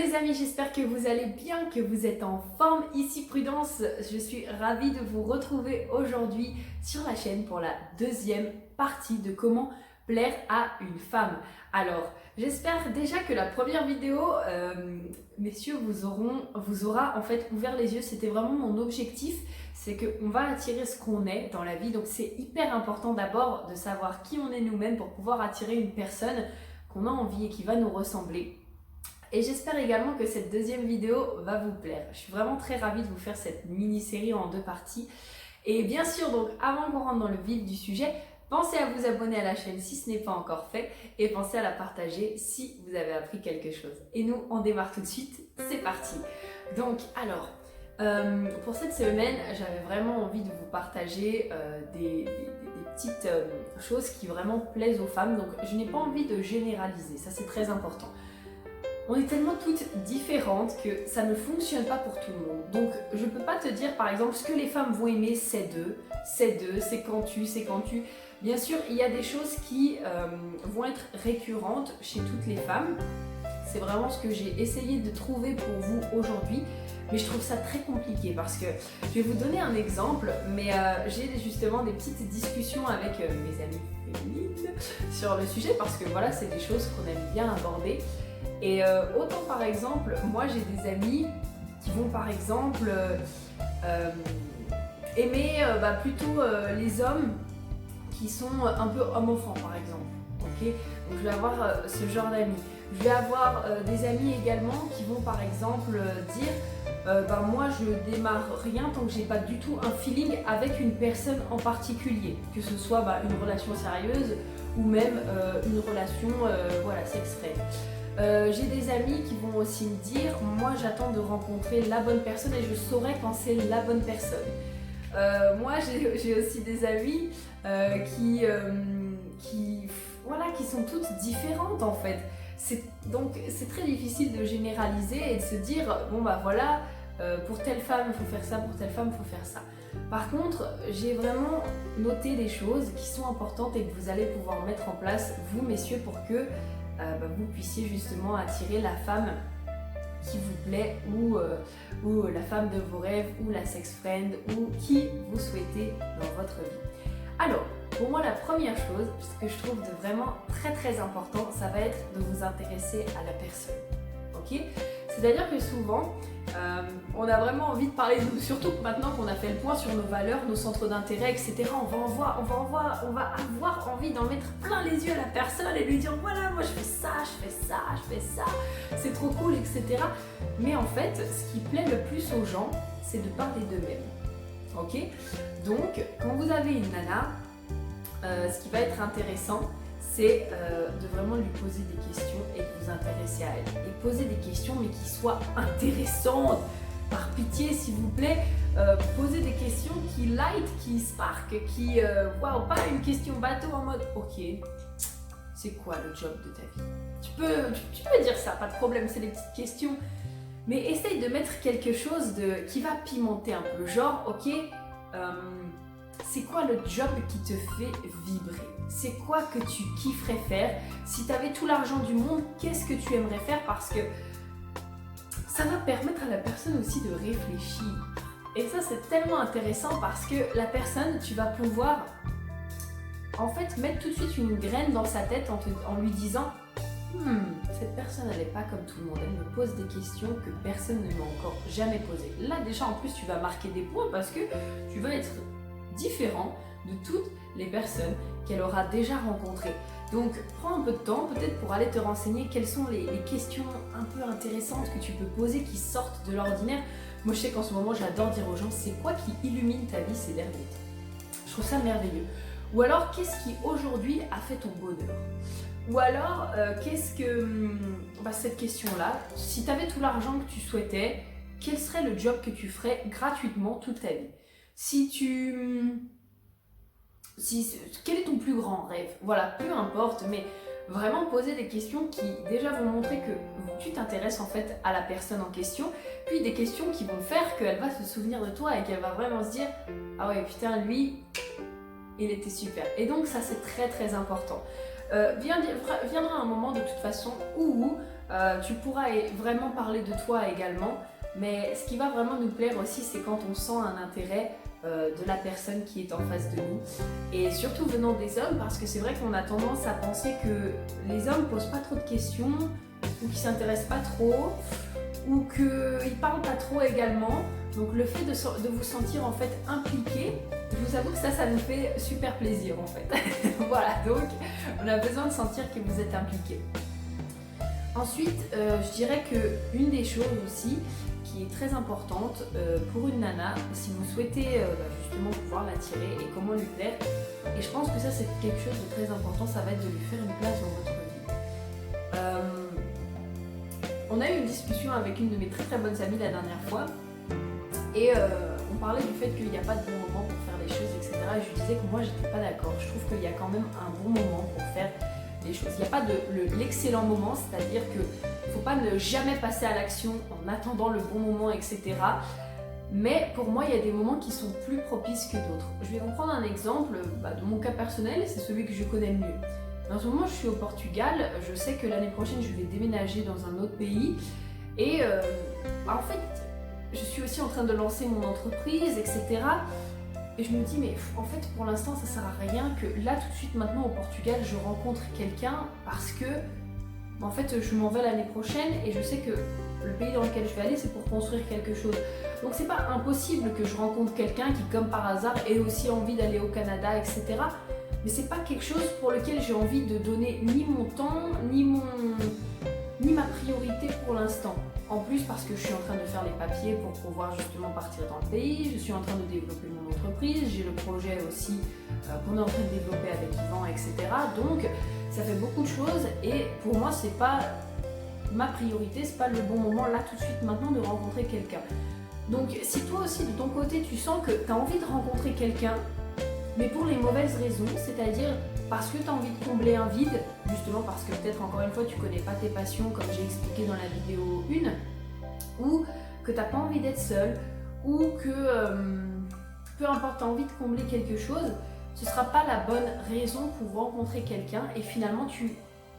les amis, j'espère que vous allez bien, que vous êtes en forme. Ici Prudence, je suis ravie de vous retrouver aujourd'hui sur la chaîne pour la deuxième partie de comment plaire à une femme. Alors, j'espère déjà que la première vidéo, messieurs, vous aura en fait ouvert les yeux. C'était vraiment mon objectif, c'est qu'on va attirer ce qu'on est dans la vie. Donc c'est hyper important d'abord de savoir qui on est nous-mêmes pour pouvoir attirer une personne qu'on a envie et qui va nous ressembler. Et j'espère également que cette deuxième vidéo va vous plaire. Je suis vraiment très ravie de vous faire cette mini-série en deux parties. Et bien sûr, donc avant qu'on rentre dans le vif du sujet, pensez à vous abonner à la chaîne si ce n'est pas encore fait et pensez à la partager si vous avez appris quelque chose. Et nous, on démarre tout de suite. C'est parti. Donc, alors, pour cette semaine, j'avais vraiment envie de vous partager des petites choses qui vraiment plaisent aux femmes. Donc, je n'ai pas envie de généraliser. Ça, c'est très important. On est tellement toutes différentes que ça ne fonctionne pas pour tout le monde. Donc je ne peux pas te dire par exemple ce que les femmes vont aimer, c'est quand tu. Bien sûr, il y a des choses qui vont être récurrentes chez toutes les femmes. C'est vraiment ce que j'ai essayé de trouver pour vous aujourd'hui. Mais je trouve ça très compliqué parce que je vais vous donner un exemple, mais j'ai justement des petites discussions avec mes amies féminines sur le sujet parce que voilà, c'est des choses qu'on aime bien aborder. Et autant par exemple, moi j'ai des amis qui vont par exemple aimer plutôt les hommes qui sont un peu homme-enfant par exemple. Okay, donc je vais avoir ce genre d'amis. Je vais avoir des amis également qui vont par exemple dire moi je démarre rien tant que j'ai pas du tout un feeling avec une personne en particulier, que ce soit une relation sérieuse ou même une relation sex-friend. J'ai des amis qui vont aussi me dire moi j'attends de rencontrer la bonne personne et je saurai quand c'est la bonne personne. Moi j'ai aussi des amis qui sont toutes différentes en fait. Donc c'est très difficile de généraliser et de se dire pour telle femme il faut faire ça, pour telle femme il faut faire ça. Par contre, j'ai vraiment noté des choses qui sont importantes et que vous allez pouvoir mettre en place, vous messieurs, pour que vous puissiez justement attirer la femme qui vous plaît ou la femme de vos rêves ou la sex friend ou qui vous souhaitez dans votre vie. Alors, pour moi, la première chose, ce que je trouve de vraiment très très important, ça va être de vous intéresser à la personne. Ok ? C'est-à-dire que souvent, on a vraiment envie de parler de nous, surtout maintenant qu'on a fait le point sur nos valeurs, nos centres d'intérêt, etc. On va avoir envie d'en mettre plein les yeux à la personne et lui dire voilà, moi je fais ça, c'est trop cool, etc. Mais en fait, ce qui plaît le plus aux gens, c'est de parler d'eux-mêmes. Ok ? Donc, quand vous avez une nana, ce qui va être intéressant, c'est de vraiment lui poser des questions et de vous intéresser à elle. Et poser des questions mais qui soient intéressantes. Par pitié s'il vous plaît, posez des questions qui light, qui spark, qui pas une question bateau en mode ok, c'est quoi le job de ta vie? Tu peux dire ça, pas de problème, c'est des petites questions. Mais essaye de mettre quelque chose qui va pimenter un peu. Genre ok, c'est quoi le job qui te fait vibrer? C'est quoi que tu kifferais faire? Si tu avais tout l'argent du monde, qu'est-ce que tu aimerais faire? Parce que ça va permettre à la personne aussi de réfléchir. Et ça, c'est tellement intéressant parce que la personne, tu vas pouvoir en fait mettre tout de suite une graine dans sa tête en lui disant cette personne, elle n'est pas comme tout le monde. Elle me pose des questions que personne ne m'a encore jamais posées. Là, déjà, en plus, tu vas marquer des points parce que tu vas être différent de toutes les personnes qu'elle aura déjà rencontrées. Donc prends un peu de temps peut-être pour aller te renseigner quelles sont les questions un peu intéressantes que tu peux poser qui sortent de l'ordinaire. Moi je sais qu'en ce moment j'adore dire aux gens c'est quoi qui illumine ta vie ces derniers temps. Je trouve ça merveilleux. Ou alors qu'est-ce qui aujourd'hui a fait ton bonheur? Ou alors cette question-là, si tu avais tout l'argent que tu souhaitais, quel serait le job que tu ferais gratuitement toute ta vie? Quel est ton plus grand rêve? Voilà, peu importe, mais vraiment poser des questions qui déjà vont montrer que tu t'intéresses en fait à la personne en question, puis des questions qui vont faire qu'elle va se souvenir de toi et qu'elle va vraiment se dire ah ouais putain lui, il était super. Et donc ça c'est très très important. Viendra un moment de toute façon où Tu pourras vraiment parler de toi également, mais ce qui va vraiment nous plaire aussi, c'est quand on sent un intérêt de la personne qui est en face de nous. Et surtout venant des hommes, parce que c'est vrai qu'on a tendance à penser que les hommes posent pas trop de questions, ou qu'ils s'intéressent pas trop, ou qu'ils parlent pas trop également. Donc le fait de vous sentir en fait impliqué, je vous avoue que ça nous fait super plaisir en fait. Voilà, donc on a besoin de sentir que vous êtes impliqué. Ensuite, je dirais qu'une des choses aussi qui est très importante pour une nana, si vous souhaitez justement pouvoir l'attirer et comment lui plaire, et je pense que ça c'est quelque chose de très important, ça va être de lui faire une place dans votre vie. On a eu une discussion avec une de mes très très bonnes amies la dernière fois, et on parlait du fait qu'il n'y a pas de bon moment pour faire les choses, etc. Et je lui disais que moi j'étais pas d'accord, je trouve qu'il y a quand même un bon moment pour faire les choses. Il n'y a pas l'excellent moment, c'est-à-dire que faut pas ne jamais passer à l'action en attendant le bon moment, etc. Mais pour moi, il y a des moments qui sont plus propices que d'autres. Je vais vous prendre un exemple de mon cas personnel, c'est celui que je connais le mieux. En ce moment, je suis au Portugal, je sais que l'année prochaine, je vais déménager dans un autre pays. Et en fait, je suis aussi en train de lancer mon entreprise, etc. Et je me dis, mais en fait, pour l'instant, ça sert à rien que là, tout de suite, maintenant, au Portugal, je rencontre quelqu'un parce que en fait, je m'en vais l'année prochaine et je sais que le pays dans lequel je vais aller, c'est pour construire quelque chose. Donc c'est pas impossible que je rencontre quelqu'un qui, comme par hasard, ait aussi envie d'aller au Canada, etc. Mais c'est pas quelque chose pour lequel j'ai envie de donner ni mon temps, ni ma priorité pour l'instant. En plus parce que je suis en train de faire les papiers pour pouvoir justement partir dans le pays, je suis en train de développer mon entreprise, j'ai le projet aussi qu'on est en train de développer avec Yvan, etc. Donc ça fait beaucoup de choses et pour moi c'est pas ma priorité, c'est pas le bon moment là tout de suite maintenant de rencontrer quelqu'un. Donc si toi aussi de ton côté tu sens que tu as envie de rencontrer quelqu'un, mais pour les mauvaises raisons, c'est-à-dire parce que tu as envie de combler un vide, justement parce que peut-être encore une fois tu connais pas tes passions comme j'ai expliqué dans la vidéo 1, ou que tu n'as pas envie d'être seul, ou que peu importe, tu as envie de combler quelque chose, ce ne sera pas la bonne raison pour rencontrer quelqu'un et finalement tu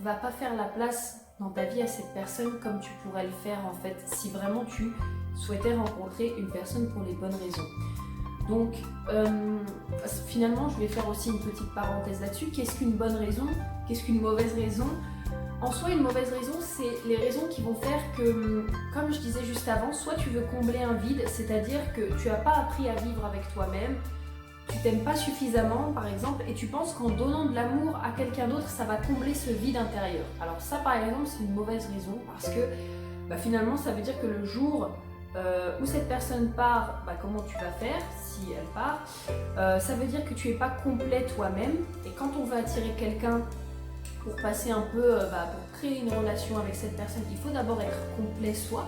vas pas faire la place dans ta vie à cette personne comme tu pourrais le faire en fait si vraiment tu souhaitais rencontrer une personne pour les bonnes raisons. Donc finalement je vais faire aussi une petite parenthèse là-dessus. Qu'est-ce qu'une bonne raison? Qu'est-ce qu'une mauvaise raison? En soi une mauvaise raison c'est les raisons qui vont faire que, comme je disais juste avant, soit tu veux combler un vide, c'est-à-dire que tu n'as pas appris à vivre avec toi-même, tu t'aimes pas suffisamment par exemple et tu penses qu'en donnant de l'amour à quelqu'un d'autre ça va combler ce vide intérieur. Alors ça par exemple c'est une mauvaise raison parce que finalement ça veut dire que le jour où cette personne part, comment tu vas faire si elle part, ça veut dire que tu n'es pas complet toi-même et quand on veut attirer quelqu'un pour passer un peu, pour créer une relation avec cette personne, il faut d'abord être complet soi.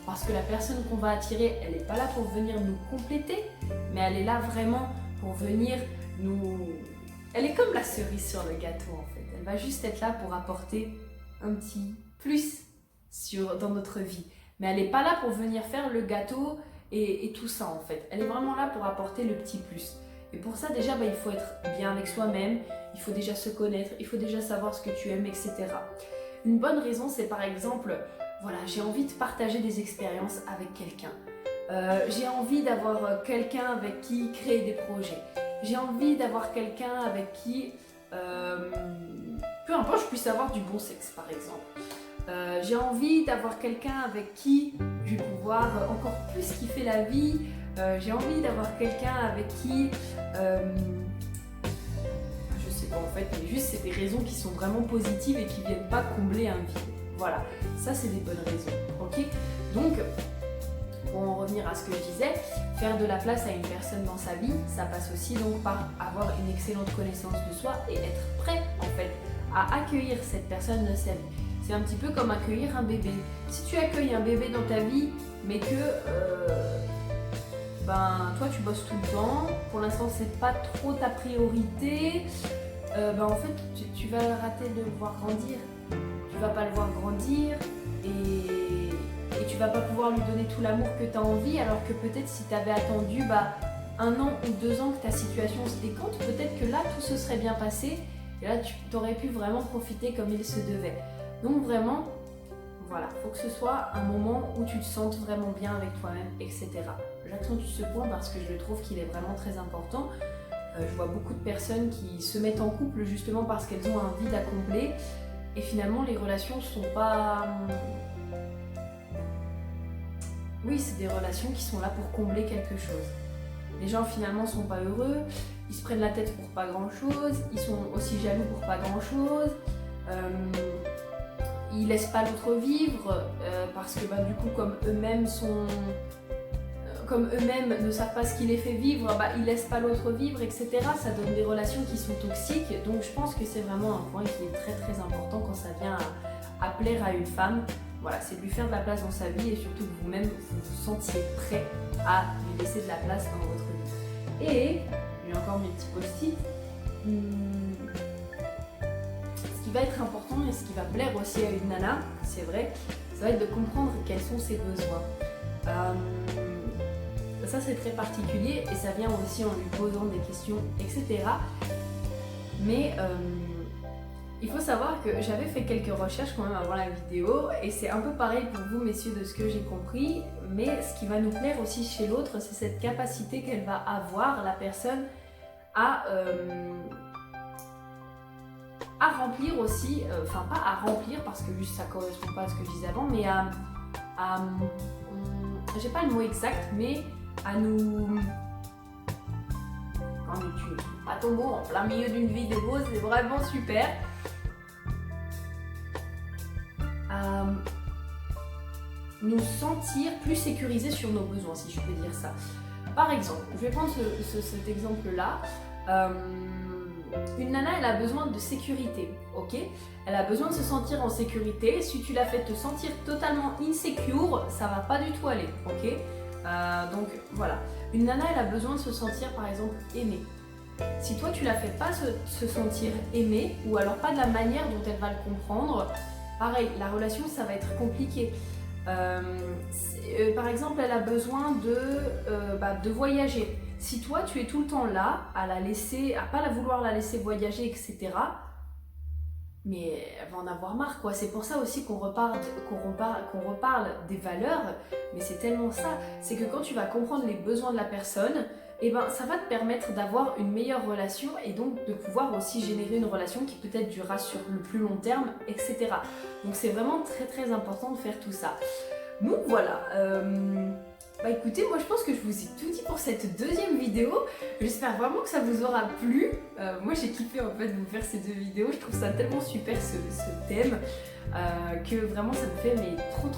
Parce que la personne qu'on va attirer, elle n'est pas là pour venir nous compléter, mais elle est là vraiment pour venir nous... Elle est comme la cerise sur le gâteau en fait. Elle va juste être là pour apporter un petit plus dans notre vie. Mais elle n'est pas là pour venir faire le gâteau et tout ça en fait. Elle est vraiment là pour apporter le petit plus. Et pour ça déjà, il faut être bien avec soi-même, il faut déjà se connaître, il faut déjà savoir ce que tu aimes, etc. Une bonne raison, c'est par exemple... Voilà, j'ai envie de partager des expériences avec quelqu'un. J'ai envie d'avoir quelqu'un avec qui créer des projets. J'ai envie d'avoir quelqu'un avec qui, peu importe, je puisse avoir du bon sexe par exemple. J'ai envie d'avoir quelqu'un avec qui je vais pouvoir encore plus kiffer la vie. J'ai envie d'avoir quelqu'un avec qui... je sais pas en fait, mais juste c'est des raisons qui sont vraiment positives et qui viennent pas combler un vide. Voilà, ça c'est des bonnes raisons, ok? Donc, pour en revenir à ce que je disais, faire de la place à une personne dans sa vie, ça passe aussi donc par avoir une excellente connaissance de soi et être prêt en fait à accueillir cette personne dans sa vie. C'est un petit peu comme accueillir un bébé. Si tu accueilles un bébé dans ta vie, mais que toi tu bosses tout le temps, pour l'instant c'est pas trop ta priorité, en fait tu vas rater de le voir grandir. Tu vas pas le voir grandir et tu vas pas pouvoir lui donner tout l'amour que tu as envie, alors que peut-être si tu avais attendu 1 an ou 2 ans que ta situation se décante, peut-être que là tout se serait bien passé et là tu aurais pu vraiment profiter comme il se devait. Donc vraiment, voilà, faut que ce soit un moment où tu te sentes vraiment bien avec toi-même, etc. J'accentue ce point parce que je trouve qu'il est vraiment très important. Je vois beaucoup de personnes qui se mettent en couple justement parce qu'elles ont un vide à combler et finalement les relations sont pas... Oui, c'est des relations qui sont là pour combler quelque chose. Les gens finalement sont pas heureux, ils se prennent la tête pour pas grand chose, ils sont aussi jaloux pour pas grand chose, ils laissent pas l'autre vivre parce que du coup comme eux-mêmes ne savent pas ce qui les fait vivre, ils laissent pas l'autre vivre, etc. Ça donne des relations qui sont toxiques. Donc je pense que c'est vraiment un point qui est très très important quand ça vient à plaire à une femme. Voilà, c'est de lui faire de la place dans sa vie et surtout que vous-même vous vous sentiez prêt à lui laisser de la place dans votre vie. Et j'ai encore mes petits post-it. Ce qui va être important et ce qui va plaire aussi à une nana, c'est vrai, ça va être de comprendre quels sont ses besoins. Ça c'est très particulier et ça vient aussi en lui posant des questions, etc. Mais il faut savoir que j'avais fait quelques recherches quand même avant la vidéo et c'est un peu pareil pour vous messieurs de ce que j'ai compris, mais ce qui va nous plaire aussi chez l'autre, c'est cette capacité qu'elle va avoir, la personne, à remplir aussi, enfin pas à remplir parce que juste ça correspond pas à ce que je disais avant, mais j'ai pas le mot exact, mais à nous... Quand tu pas ton mot en plein milieu d'une vidéo, c'est vraiment super. À nous sentir plus sécurisés sur nos besoins, si je peux dire ça. Par exemple, je vais prendre cet exemple-là. Une nana, elle a besoin de sécurité, ok? Elle a besoin de se sentir en sécurité. Si tu la fais te sentir totalement insecure, ça va pas du tout aller, ok? Donc voilà. Une nana, elle a besoin de se sentir par exemple aimée. Si toi tu la fais pas se sentir aimée, ou alors pas de la manière dont elle va le comprendre, pareil, la relation ça va être compliqué. Par exemple, elle a besoin de voyager. Si toi tu es tout le temps là, à pas vouloir la laisser voyager, etc., mais elle va en avoir marre quoi. C'est pour ça aussi qu'on reparle des valeurs, mais c'est tellement ça. C'est que quand tu vas comprendre les besoins de la personne, ça va te permettre d'avoir une meilleure relation et donc de pouvoir aussi générer une relation qui peut-être durera sur le plus long terme, etc. Donc c'est vraiment très très important de faire tout ça. Donc voilà. Écoutez, moi je pense que je vous ai tout dit pour cette deuxième vidéo. J'espère vraiment que ça vous aura plu. Moi j'ai kiffé en fait de vous faire ces deux vidéos. Je trouve ça tellement super ce thème que vraiment ça me fait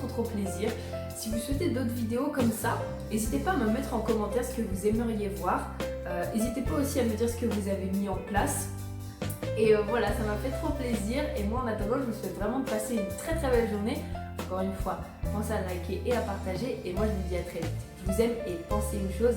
trop plaisir. Si vous souhaitez d'autres vidéos comme ça, n'hésitez pas à me mettre en commentaire ce que vous aimeriez voir. N'hésitez pas aussi à me dire ce que vous avez mis en place. Et voilà, ça m'a fait trop plaisir. Et moi en attendant, je vous souhaite vraiment de passer une très belle journée. Encore une fois, pensez à liker et à partager et moi je vous dis à très vite. Je vous aime et pensez une chose,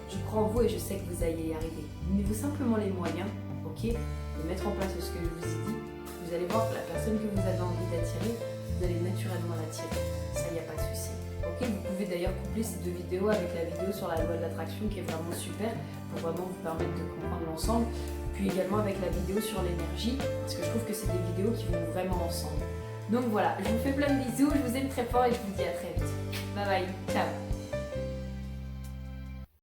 je crois en vous et je sais que vous allez y arriver. Donnez-vous simplement les moyens, ok, de mettre en place ce que je vous ai dit. Vous allez voir que la personne que vous avez envie d'attirer, vous allez naturellement l'attirer. Ça, il n'y a pas de souci. Ok, vous pouvez d'ailleurs coupler ces deux vidéos avec la vidéo sur la loi de l'attraction qui est vraiment super pour vraiment vous permettre de comprendre l'ensemble. Puis également avec la vidéo sur l'énergie, parce que je trouve que c'est des vidéos qui vont vraiment ensemble. Donc voilà, je vous fais plein de bisous, je vous aime très fort et je vous dis à très vite. Bye bye, ciao.